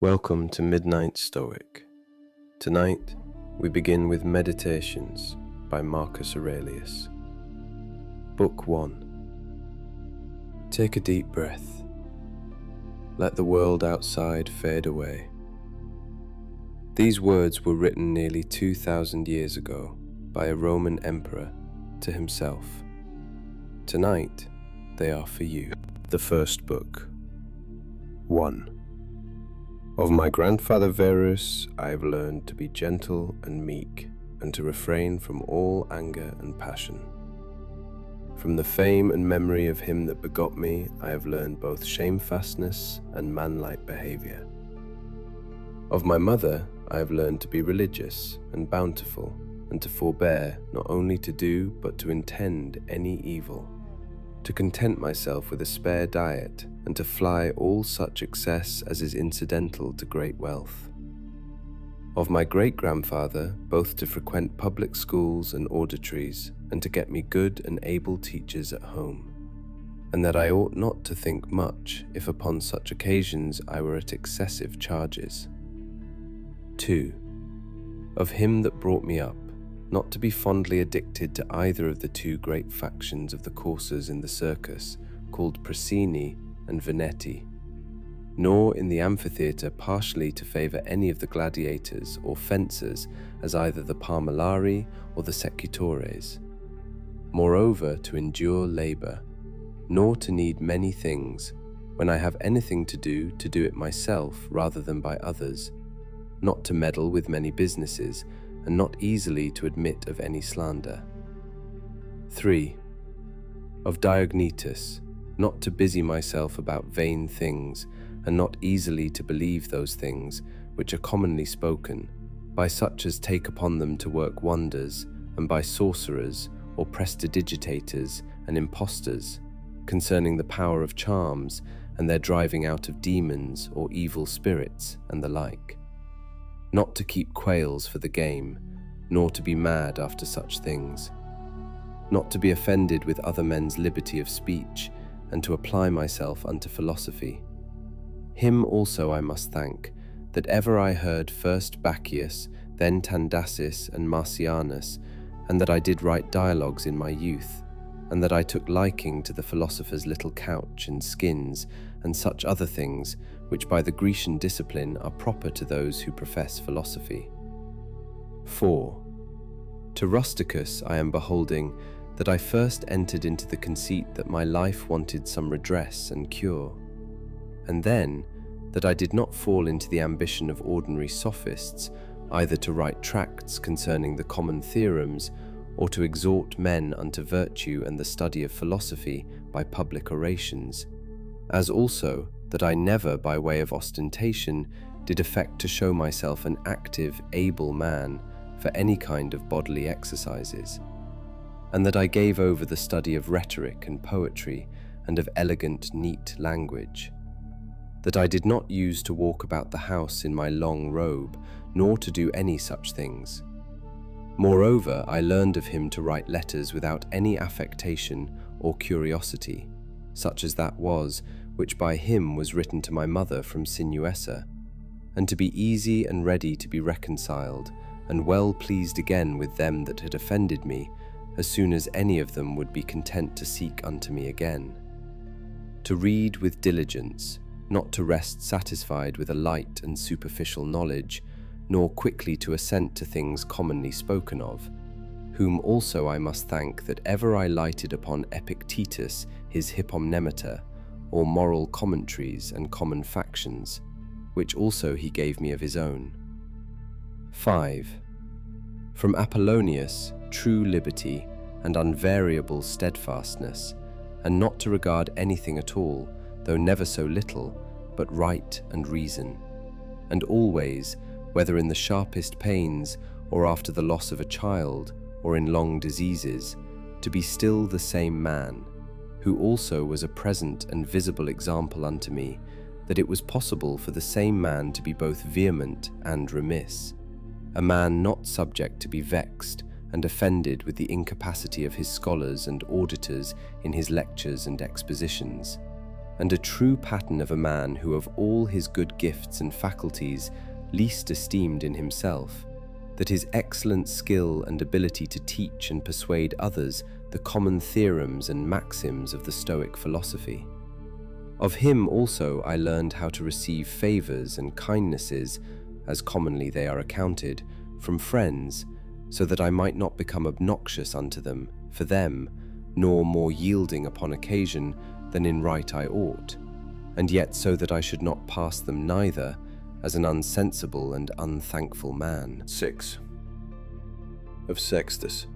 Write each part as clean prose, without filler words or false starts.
Welcome to Midnight Stoic. Tonight, we begin with Meditations by Marcus Aurelius. Book 1. Take a deep breath. Let the world outside fade away. These words were written nearly 2,000 years ago by a Roman emperor to himself. Tonight, they are for you. The first book. 1. Of my grandfather Verus, I have learned to be gentle and meek, and to refrain from all anger and passion. From the fame and memory of him that begot me, I have learned both shamefastness and manlike behavior. Of my mother, I have learned to be religious and bountiful, and to forbear not only to do, but to intend any evil, to content myself with a spare diet, and to fly all such excess as is incidental to great wealth. Of my great-grandfather, both to frequent public schools and auditories, and to get me good and able teachers at home, and that I ought not to think much, if upon such occasions I were at excessive charges. 2. Of him that brought me up, not to be fondly addicted to either of the two great factions of the coursers in the circus, called Prasini and Veneti, nor in the amphitheatre partially to favour any of the gladiators or fencers as either the Parmellari or the Secutores. Moreover, to endure labour, nor to need many things, when I have anything to do it myself rather than by others, not to meddle with many businesses, and not easily to admit of any slander. 3. Of Diognetus, not to busy myself about vain things, and not easily to believe those things which are commonly spoken, by such as take upon them to work wonders, and by sorcerers, or prestidigitators and impostors, concerning the power of charms, and their driving out of demons or evil spirits, and the like. Not to keep quails for the game, nor to be mad after such things. Not to be offended with other men's liberty of speech, and to apply myself unto philosophy. Him also I must thank, that ever I heard first Bacchius, then Tandasis and Marcianus, and that I did write dialogues in my youth, and that I took liking to the philosopher's little couch and skins, and such other things, which by the Grecian discipline are proper to those who profess philosophy. 4. To Rusticus I am beholding that I first entered into the conceit that my life wanted some redress and cure, and then that I did not fall into the ambition of ordinary sophists, either to write tracts concerning the common theorems, or to exhort men unto virtue and the study of philosophy by public orations, as also that I never by way of ostentation did affect to show myself an active, able man for any kind of bodily exercises, and that I gave over the study of rhetoric and poetry and of elegant, neat language, that I did not use to walk about the house in my long robe, nor to do any such things. Moreover, I learned of him to write letters without any affectation or curiosity, such as that was, which by him was written to my mother from Sinuessa, and to be easy and ready to be reconciled, and well pleased again with them that had offended me, as soon as any of them would be content to seek unto me again. To read with diligence, not to rest satisfied with a light and superficial knowledge, nor quickly to assent to things commonly spoken of, whom also I must thank that ever I lighted upon Epictetus his Hypomnemeter, or moral commentaries and common factions, which also he gave me of his own. 5. From Apollonius, true liberty and unvariable steadfastness, and not to regard anything at all, though never so little, but right and reason, and always, whether in the sharpest pains, or after the loss of a child, or in long diseases, to be still the same man, who also was a present and visible example unto me, that it was possible for the same man to be both vehement and remiss, a man not subject to be vexed and offended with the incapacity of his scholars and auditors in his lectures and expositions, and a true pattern of a man who of all his good gifts and faculties least esteemed in himself, that his excellent skill and ability to teach and persuade others the common theorems and maxims of the Stoic philosophy. Of him also I learned how to receive favours and kindnesses, as commonly they are accounted, from friends, so that I might not become obnoxious unto them, for them, nor more yielding upon occasion than in right I ought, and yet so that I should not pass them neither, as an unsensible and unthankful man. 6. Of Sextus,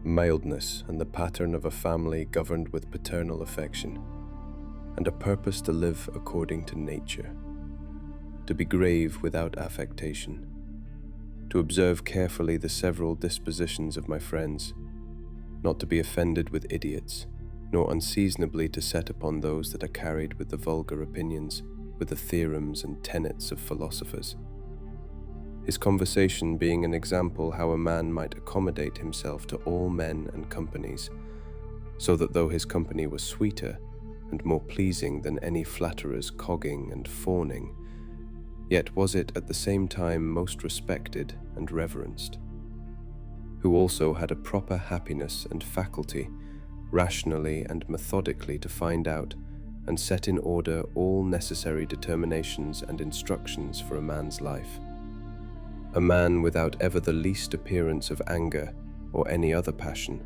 mildness and the pattern of a family governed with paternal affection, and a purpose to live according to nature, to be grave without affectation, to observe carefully the several dispositions of my friends, not to be offended with idiots, nor unseasonably to set upon those that are carried with the vulgar opinions, with the theorems and tenets of philosophers. His conversation being an example how a man might accommodate himself to all men and companies, so that though his company was sweeter and more pleasing than any flatterer's cogging and fawning, yet was it at the same time most respected and reverenced, who also had a proper happiness and faculty rationally and methodically to find out and set in order all necessary determinations and instructions for a man's life. A man without ever the least appearance of anger or any other passion,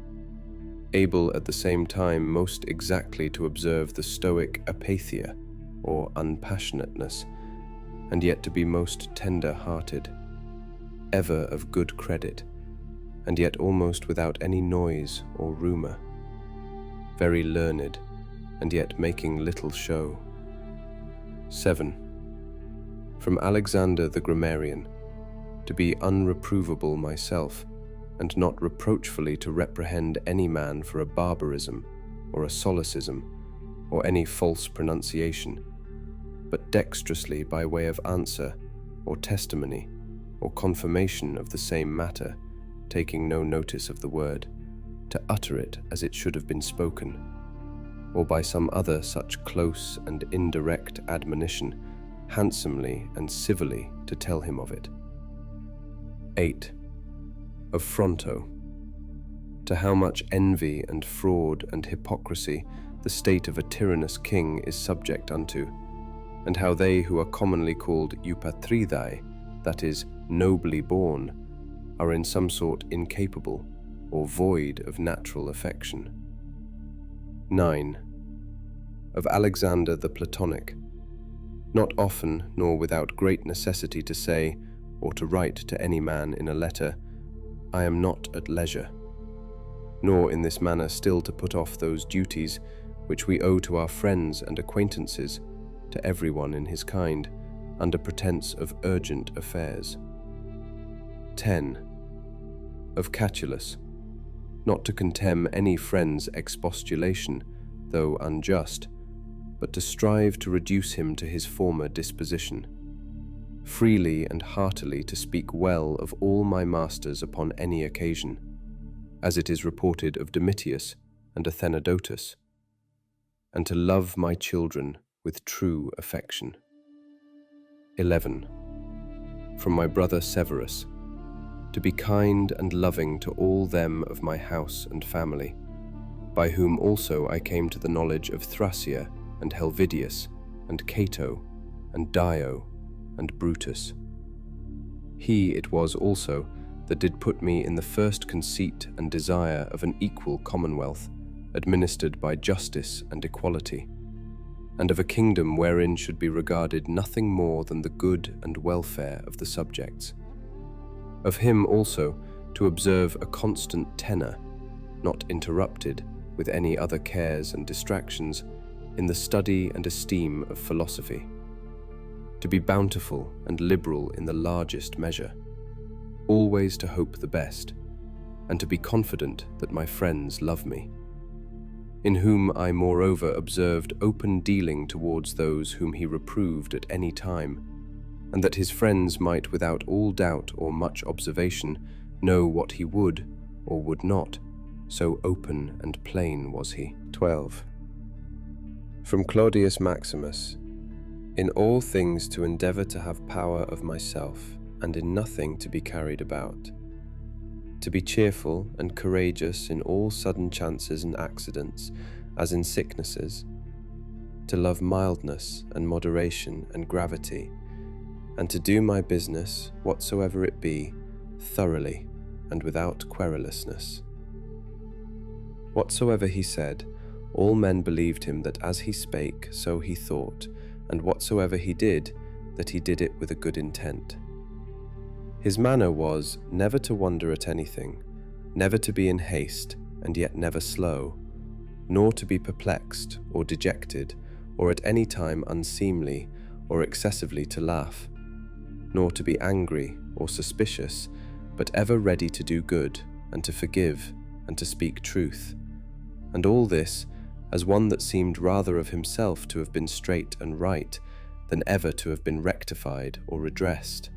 able at the same time most exactly to observe the Stoic apatheia, or unpassionateness, and yet to be most tender-hearted, ever of good credit, and yet almost without any noise or rumour, very learned, and yet making little show. 7. From Alexander the grammarian, to be unreprovable myself, and not reproachfully to reprehend any man for a barbarism, or a solecism, or any false pronunciation, but dexterously by way of answer, or testimony, or confirmation of the same matter, taking no notice of the word, to utter it as it should have been spoken, or by some other such close and indirect admonition, handsomely and civilly to tell him of it. 8. Of Fronto, to how much envy and fraud and hypocrisy the state of a tyrannous king is subject unto, and how they who are commonly called eupatridai, that is, nobly born, are in some sort incapable or void of natural affection. 9. Of Alexander the Platonic, not often nor without great necessity to say, or to write to any man in a letter, I am not at leisure, nor in this manner still to put off those duties which we owe to our friends and acquaintances, to every one in his kind, under pretence of urgent affairs. 10. Of Catullus, not to contemn any friend's expostulation, though unjust, but to strive to reduce him to his former disposition, freely and heartily to speak well of all my masters upon any occasion, as it is reported of Domitius and Athenodotus, and to love my children with true affection. 11. From my brother Severus, to be kind and loving to all them of my house and family, by whom also I came to the knowledge of Thrasea and Helvidius and Cato and Dio and Brutus. He it was also that did put me in the first conceit and desire of an equal commonwealth, administered by justice and equality, and of a kingdom wherein should be regarded nothing more than the good and welfare of the subjects. Of him also to observe a constant tenor, not interrupted with any other cares and distractions, in the study and esteem of philosophy, to be bountiful and liberal in the largest measure, always to hope the best, and to be confident that my friends love me, in whom I moreover observed open dealing towards those whom he reproved at any time, and that his friends might without all doubt or much observation know what he would or would not, so open and plain was he. 12. From Claudius Maximus, in all things to endeavour to have power of myself, and in nothing to be carried about. To be cheerful and courageous in all sudden chances and accidents, as in sicknesses. To love mildness and moderation and gravity, and to do my business, whatsoever it be, thoroughly and without querulousness. Whatsoever he said, all men believed him that as he spake, so he thought, and whatsoever he did, that he did it with a good intent. His manner was never to wonder at anything, never to be in haste, and yet never slow, nor to be perplexed or dejected, or at any time unseemly, or excessively to laugh, nor to be angry or suspicious, but ever ready to do good, and to forgive, and to speak truth. And all this, as one that seemed rather of himself to have been straight and right, than ever to have been rectified or redressed.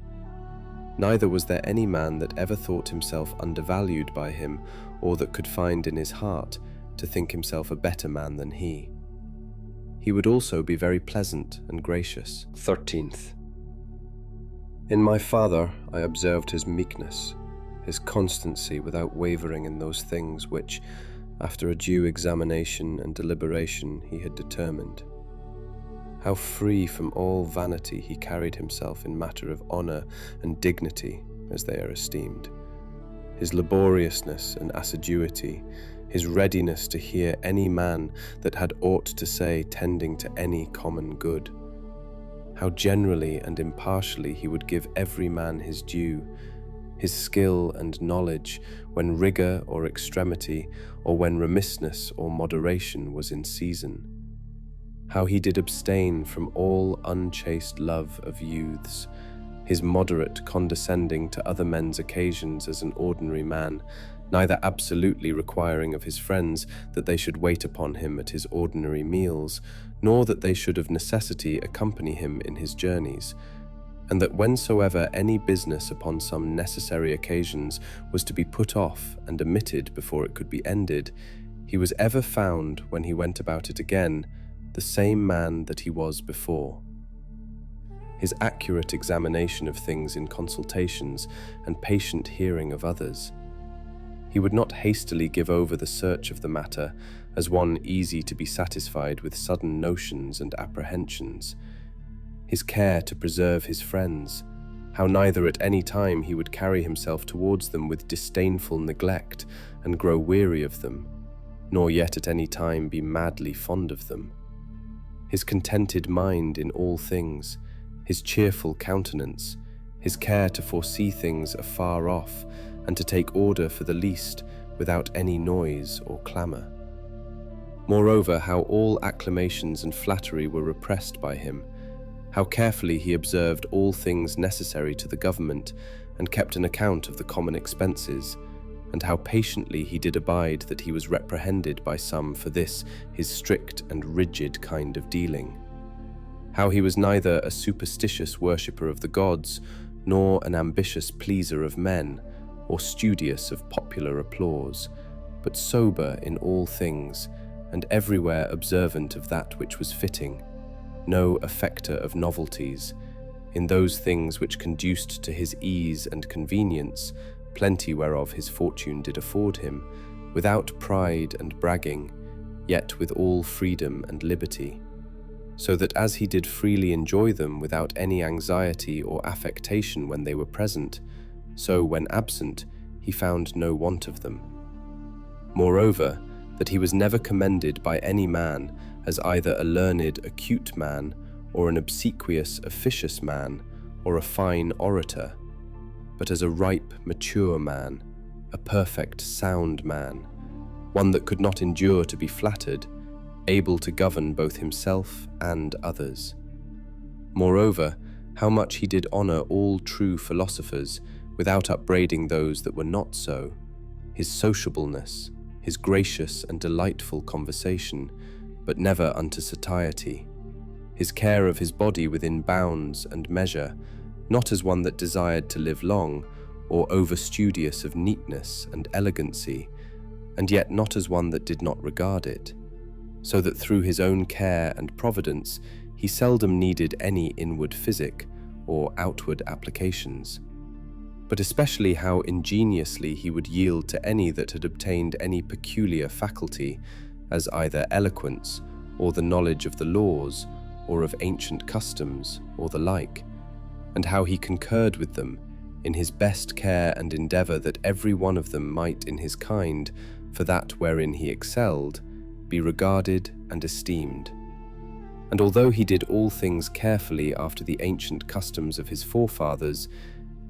Neither was there any man that ever thought himself undervalued by him, or that could find in his heart to think himself a better man than he. He would also be very pleasant and gracious. 13th. In my father I observed his meekness, his constancy without wavering in those things which, after a due examination and deliberation, he had determined. How free from all vanity he carried himself in matter of honour and dignity, as they are esteemed. His laboriousness and assiduity, his readiness to hear any man that had aught to say tending to any common good. How generally and impartially he would give every man his due, his skill and knowledge when rigour or extremity, or when remissness or moderation was in season. How he did abstain from all unchaste love of youths, his moderate condescending to other men's occasions as an ordinary man, neither absolutely requiring of his friends that they should wait upon him at his ordinary meals, nor that they should of necessity accompany him in his journeys, and that whensoever any business upon some necessary occasions was to be put off and omitted before it could be ended, he was ever found, when he went about it again, the same man that he was before. His accurate examination of things in consultations and patient hearing of others. He would not hastily give over the search of the matter as one easy to be satisfied with sudden notions and apprehensions. His care to preserve his friends, how neither at any time he would carry himself towards them with disdainful neglect and grow weary of them, nor yet at any time be madly fond of them. His contented mind in all things, his cheerful countenance, his care to foresee things afar off, and to take order for the least without any noise or clamour. Moreover, how all acclamations and flattery were repressed by him, how carefully he observed all things necessary to the government, and kept an account of the common expenses, and how patiently he did abide that he was reprehended by some for this his strict and rigid kind of dealing. How he was neither a superstitious worshipper of the gods, nor an ambitious pleaser of men, or studious of popular applause, but sober in all things, and everywhere observant of that which was fitting, no affecter of novelties, in those things which conduced to his ease and convenience, plenty whereof his fortune did afford him, without pride and bragging, yet with all freedom and liberty, so that as he did freely enjoy them without any anxiety or affectation when they were present, so when absent he found no want of them. Moreover, that he was never commended by any man as either a learned, acute man, or an obsequious, officious man, or a fine orator, but as a ripe, mature man, a perfect, sound man, one that could not endure to be flattered, able to govern both himself and others. Moreover, how much he did honour all true philosophers, without upbraiding those that were not so, his sociableness, his gracious and delightful conversation, but never unto satiety, his care of his body within bounds and measure, not as one that desired to live long, or over-studious of neatness and elegancy, and yet not as one that did not regard it, so that through his own care and providence he seldom needed any inward physic or outward applications, but especially how ingeniously he would yield to any that had obtained any peculiar faculty, as either eloquence, or the knowledge of the laws, or of ancient customs, or the like, and how he concurred with them in his best care and endeavour that every one of them might in his kind, for that wherein he excelled, be regarded and esteemed. And although he did all things carefully after the ancient customs of his forefathers,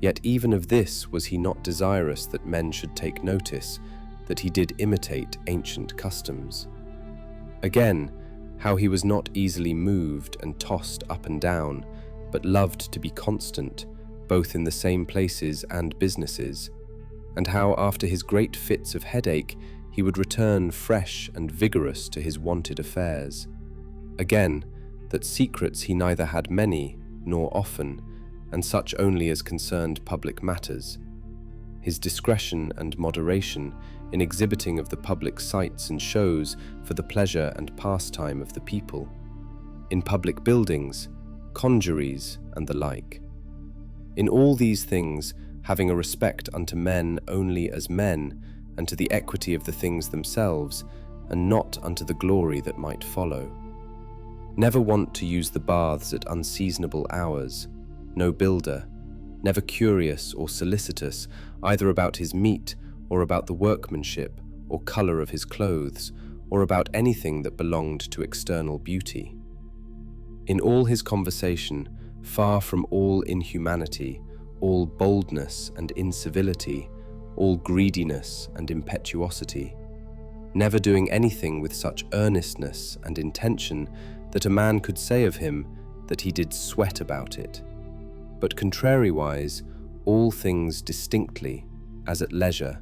yet even of this was he not desirous that men should take notice, that he did imitate ancient customs. Again, how he was not easily moved and tossed up and down, but loved to be constant, both in the same places and businesses, and how after his great fits of headache he would return fresh and vigorous to his wonted affairs. Again, that secrets he neither had many nor often, and such only as concerned public matters. His discretion and moderation in exhibiting of the public sights and shows for the pleasure and pastime of the people, in public buildings, congeries, and the like. In all these things, having a respect unto men only as men, and to the equity of the things themselves, and not unto the glory that might follow. Never wont to use the baths at unseasonable hours, no builder, never curious or solicitous either about his meat or about the workmanship or colour of his clothes, or about anything that belonged to external beauty. In all his conversation, far from all inhumanity, all boldness and incivility, all greediness and impetuosity, never doing anything with such earnestness and intention that a man could say of him that he did sweat about it, but contrariwise, all things distinctly, as at leisure,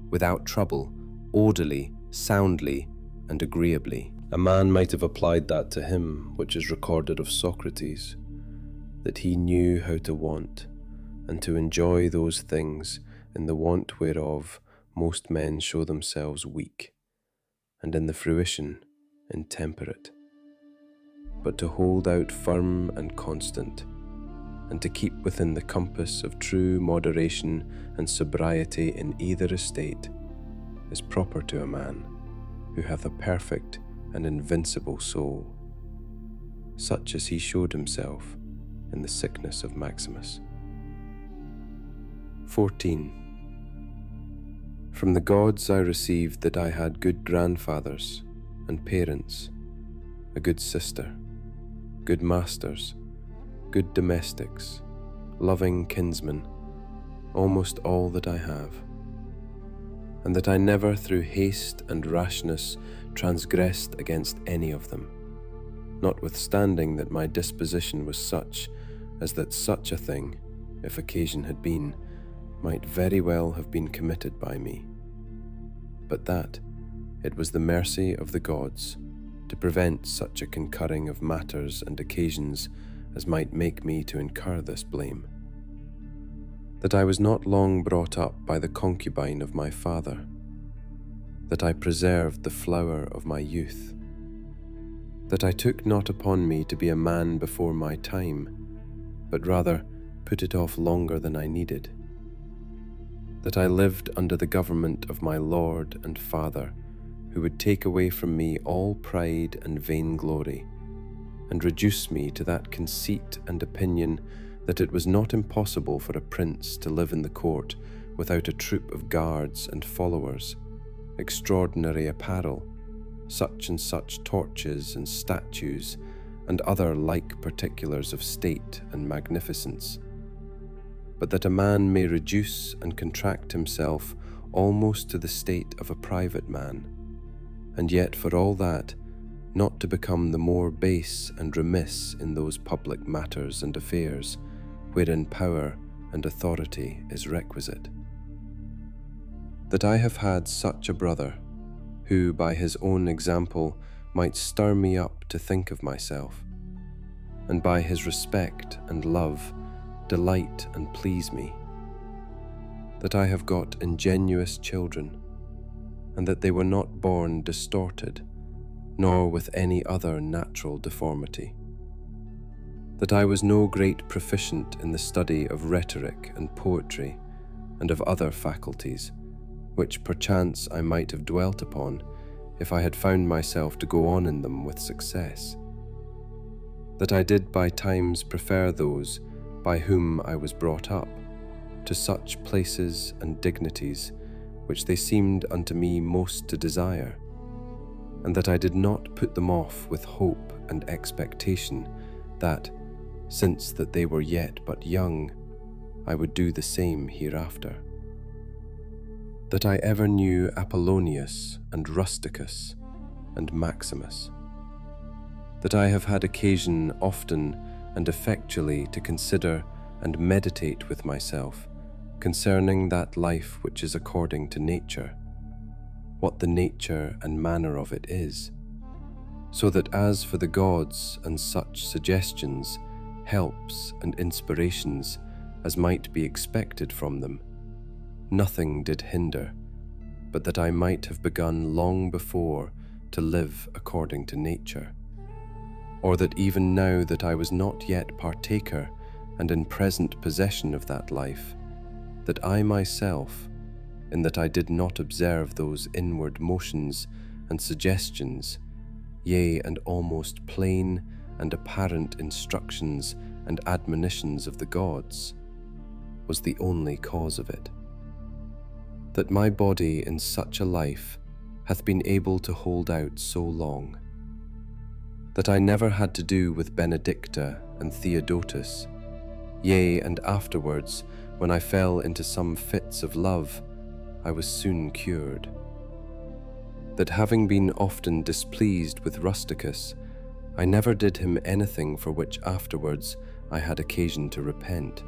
without trouble, orderly, soundly, and agreeably. A man might have applied that to him which is recorded of Socrates, that he knew how to want, and to enjoy those things in the want whereof most men show themselves weak, and in the fruition intemperate, but to hold out firm and constant, and to keep within the compass of true moderation and sobriety in either estate, is proper to a man who hath a perfect and invincible soul, such as he showed himself in the sickness of Maximus. 14. From the gods I received that I had good grandfathers and parents, a good sister, good masters, good domestics, loving kinsmen, almost all that I have, and that I never through haste and rashness transgressed against any of them, notwithstanding that my disposition was such as that such a thing, if occasion had been, might very well have been committed by me, but that it was the mercy of the gods to prevent such a concurring of matters and occasions as might make me to incur this blame. That I was not long brought up by the concubine of my father, that I preserved the flower of my youth, that I took not upon me to be a man before my time, but rather put it off longer than I needed, that I lived under the government of my Lord and Father, who would take away from me all pride and vainglory, and reduce me to that conceit and opinion that it was not impossible for a prince to live in the court without a troop of guards and followers, extraordinary apparel, such and such torches and statues, and other like particulars of state and magnificence, but that a man may reduce and contract himself almost to the state of a private man, and yet for all that not to become the more base and remiss in those public matters and affairs wherein power and authority is requisite. That I have had such a brother, who by his own example might stir me up to think of myself, and by his respect and love delight and please me. That I have got ingenuous children, and that they were not born distorted, nor with any other natural deformity. That I was no great proficient in the study of rhetoric and poetry and of other faculties, which perchance I might have dwelt upon if I had found myself to go on in them with success. That I did by times prefer those by whom I was brought up to such places and dignities which they seemed unto me most to desire, and that I did not put them off with hope and expectation that, since that they were yet but young, I would do the same hereafter. That I ever knew Apollonius and Rusticus and Maximus. That I have had occasion often and effectually to consider and meditate with myself concerning that life which is according to nature, what the nature and manner of it is, so that as for the gods and such suggestions, helps and inspirations as might be expected from them, nothing did hinder, but that I might have begun long before to live according to nature, or that even now that I was not yet partaker and in present possession of that life, that I myself, in that I did not observe those inward motions and suggestions, yea, and almost plain and apparent instructions and admonitions of the gods, was the only cause of it. That my body in such a life hath been able to hold out so long, that I never had to do with Benedicta and Theodotus, yea, and afterwards, when I fell into some fits of love, I was soon cured. That having been often displeased with Rusticus, I never did him anything for which afterwards I had occasion to repent.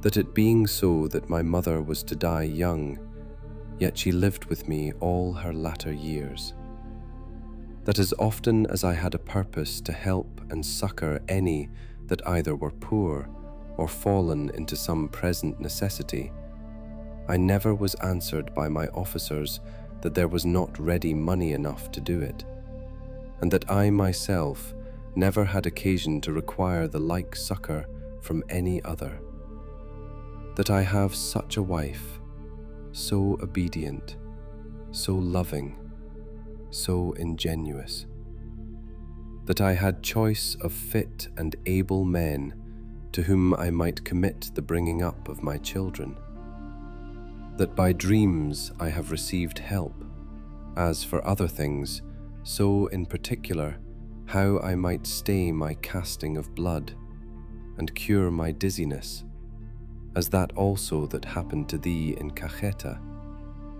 That it being so that my mother was to die young, yet she lived with me all her latter years. That as often as I had a purpose to help and succour any that either were poor or fallen into some present necessity, I never was answered by my officers that there was not ready money enough to do it, and that I myself never had occasion to require the like succour from any other. That I have such a wife, so obedient, so loving, so ingenuous. That I had choice of fit and able men to whom I might commit the bringing up of my children. That by dreams I have received help, as for other things, so in particular how I might stay my casting of blood, and cure my dizziness, as that also that happened to thee in Cacheta,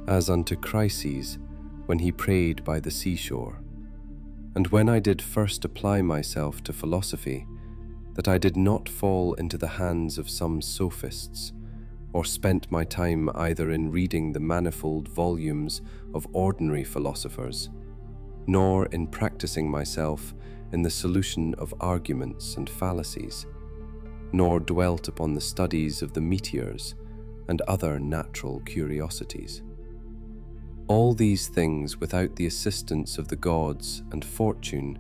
as unto Chryses when he prayed by the seashore. And when I did first apply myself to philosophy, that I did not fall into the hands of some sophists, or spent my time either in reading the manifold volumes of ordinary philosophers, nor in practicing myself in the solution of arguments and fallacies, nor dwelt upon the studies of the meteors and other natural curiosities. All these things without the assistance of the gods and fortune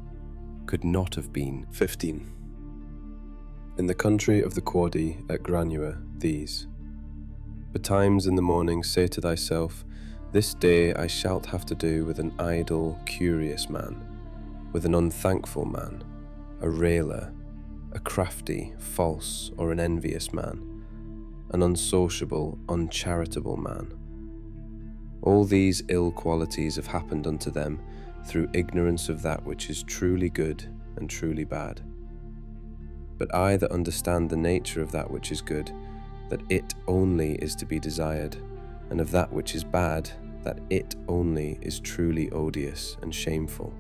could not have been. 15. In the country of the Quadi at Granua, these. Betimes in the morning say to thyself, this day I shalt have to do with an idle, curious man, with an unthankful man, a railer, a crafty, false, or an envious man, an unsociable, uncharitable man. All these ill qualities have happened unto them through ignorance of that which is truly good and truly bad. But I that understand the nature of that which is good, that it only is to be desired, and of that which is bad, that it only is truly odious and shameful,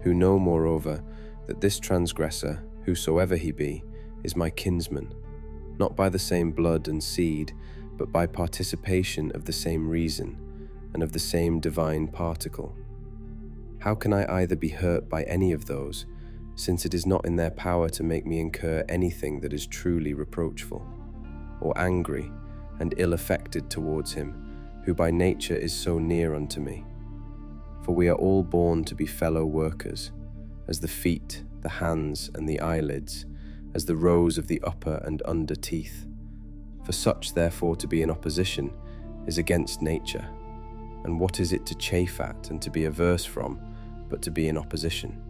who know moreover that this transgressor, whosoever he be, is my kinsman, not by the same blood and seed, but by participation of the same reason, and of the same divine particle. How can I either be hurt by any of those, since it is not in their power to make me incur anything that is truly reproachful, or angry and ill-affected towards him, who by nature is so near unto me? For we are all born to be fellow workers, as the feet, the hands, and the eyelids, as the rows of the upper and under teeth. For such, therefore, to be in opposition is against nature. And what is it to chafe at and to be averse from, but to be in opposition?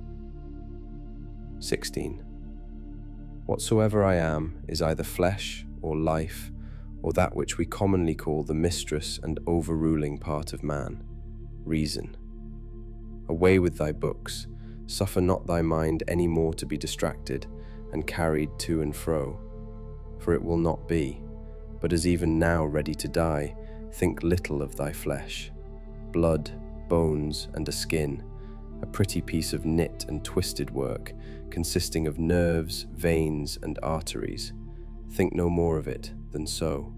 16. Whatsoever I am is either flesh or life, or that which we commonly call the mistress and overruling part of man, reason. Away with thy books, suffer not thy mind any more to be distracted and carried to and fro, for it will not be, but as even now ready to die, think little of thy flesh, blood, bones, and a skin, a pretty piece of knit and twisted work, consisting of nerves, veins, and arteries. Think no more of it than so.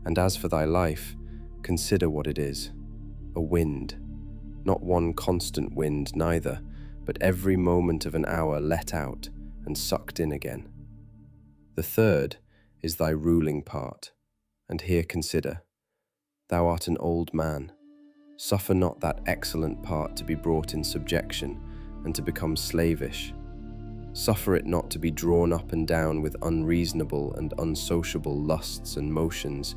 And as for thy life, consider what it is, a wind, not one constant wind neither, but every moment of an hour let out and sucked in again. The third is thy ruling part, and here consider, thou art an old man. Suffer not that excellent part to be brought in subjection and to become slavish. Suffer it not to be drawn up and down with unreasonable and unsociable lusts and motions,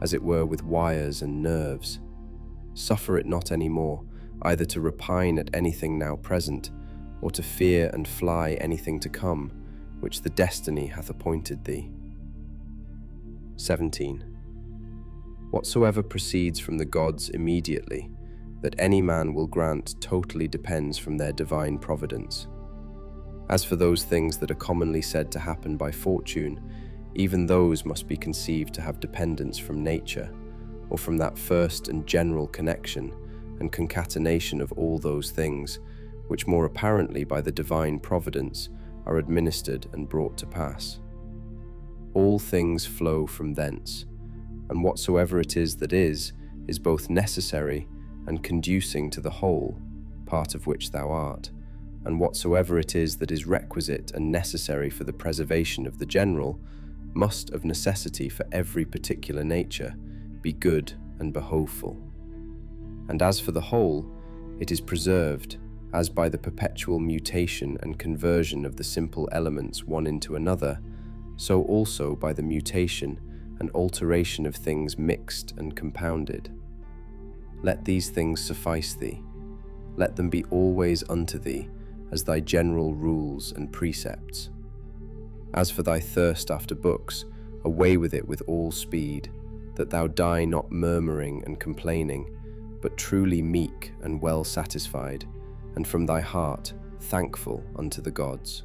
as it were with wires and nerves. Suffer it not any more, either to repine at anything now present, or to fear and fly anything to come, which the destiny hath appointed thee. 17. Whatsoever proceeds from the gods immediately, that any man will grant totally depends from their divine providence. As for those things that are commonly said to happen by fortune, even those must be conceived to have dependence from nature, or from that first and general connection and concatenation of all those things, which more apparently by the divine providence are administered and brought to pass. All things flow from thence, and whatsoever it is that is both necessary and conducing to the whole, part of which thou art, and whatsoever it is that is requisite and necessary for the preservation of the general, must of necessity for every particular nature be good and behoveful. And as for the whole, it is preserved, as by the perpetual mutation and conversion of the simple elements one into another, so also by the mutation and alteration of things mixed and compounded. Let these things suffice thee. Let them be always unto thee as thy general rules and precepts. As for thy thirst after books, away with it with all speed, that thou die not murmuring and complaining, but truly meek and well satisfied, and from thy heart thankful unto the gods.